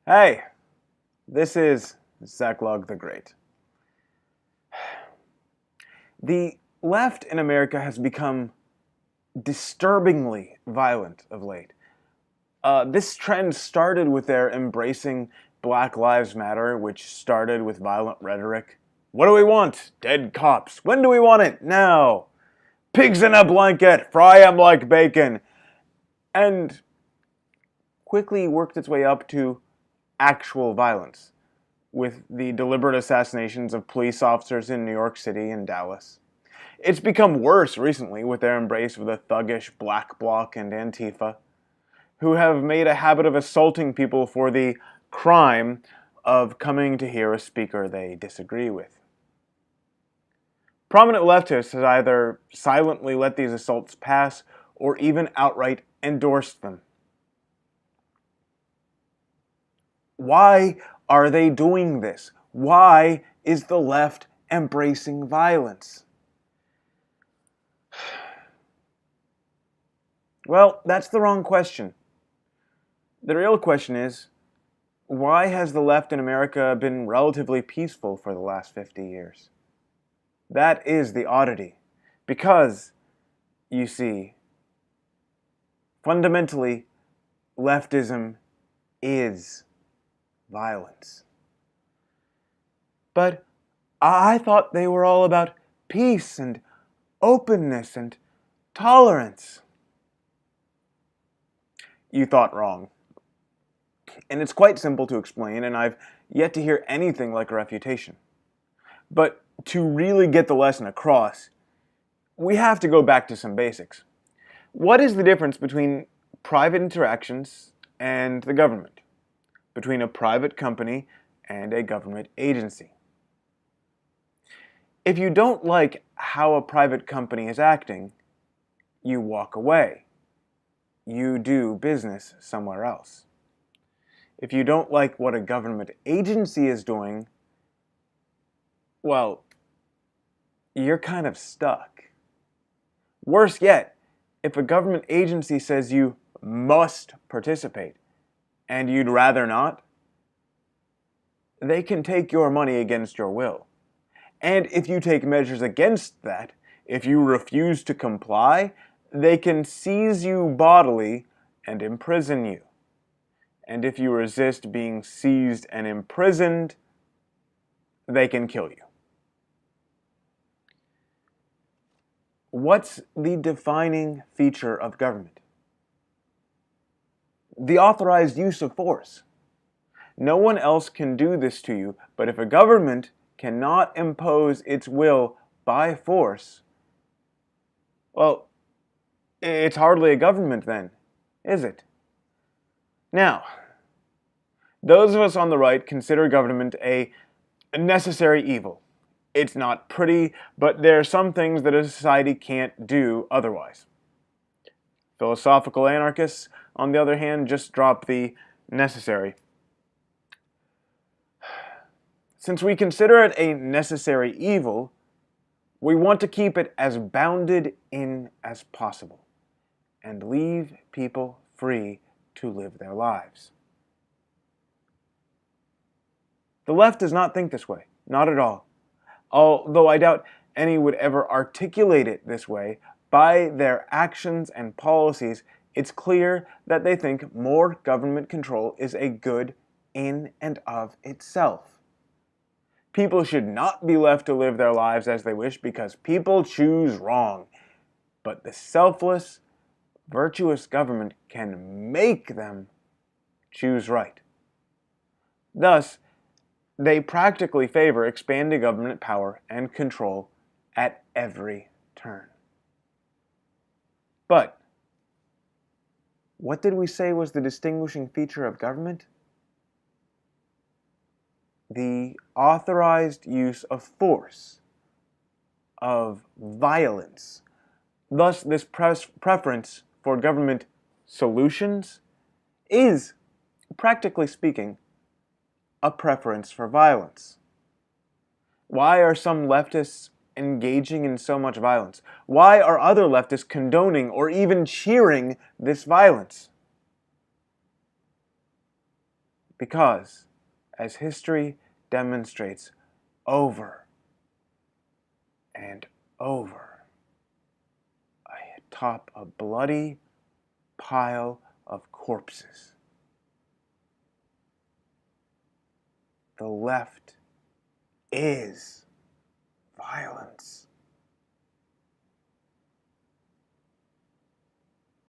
Hey, this is Zaklog the Great. The left in America has become disturbingly violent of late. This trend started with their embracing Black Lives Matter, which started with violent rhetoric. What do we want? Dead cops. When do we want it? Now. Pigs in a blanket. Fry 'em like bacon. And quickly worked its way up to actual violence, with the deliberate assassinations of police officers in New York City and Dallas. It's become worse recently with their embrace of the thuggish Black Bloc and Antifa, who have made a habit of assaulting people for the crime of coming to hear a speaker they disagree with. Prominent leftists have either silently let these assaults pass or even outright endorsed them. Why are they doing this? Why is the left embracing violence? Well, that's the wrong question. The real question is, why has the left in America been relatively peaceful for the last 50 years? That is the oddity. Because, you see, fundamentally, leftism is violence. But I thought they were all about peace and openness and tolerance. You thought wrong. And it's quite simple to explain, and I've yet to hear anything like a refutation. But to really get the lesson across, we have to go back to some basics. What is the difference between private interactions and the government? Between a private company and a government agency? If you don't like how a private company is acting, you walk away. You do business somewhere else. If you don't like what a government agency is doing, well, you're kind of stuck. Worse yet, if a government agency says you must participate and you'd rather not, they can take your money against your will. And if you take measures against that, if you refuse to comply, they can seize you bodily and imprison you. And if you resist being seized and imprisoned, they can kill you. What's the defining feature of government? The authorized use of force. No one else can do this to you, but if a government cannot impose its will by force, well, it's hardly a government then, is it? Now, those of us on the right consider government a necessary evil. It's not pretty, but there are some things that a society can't do otherwise. Philosophical anarchists, on the other hand, just drop the necessary. Since we consider it a necessary evil, we want to keep it as bounded in as possible and leave people free to live their lives. The left does not think this way, not at all. Although I doubt any would ever articulate it this way, by their actions and policies, it's clear that they think more government control is a good in and of itself. People should not be left to live their lives as they wish because people choose wrong. But the selfless, virtuous government can make them choose right. Thus, they practically favor expanding government power and control at every turn. But what did we say was the distinguishing feature of government? The authorized use of force, of violence. Thus, this preference for government solutions is, practically speaking, a preference for violence. Why are some leftists engaging in so much violence? Why are other leftists condoning or even cheering this violence? Because, as history demonstrates over and over, atop a bloody pile of corpses, the left is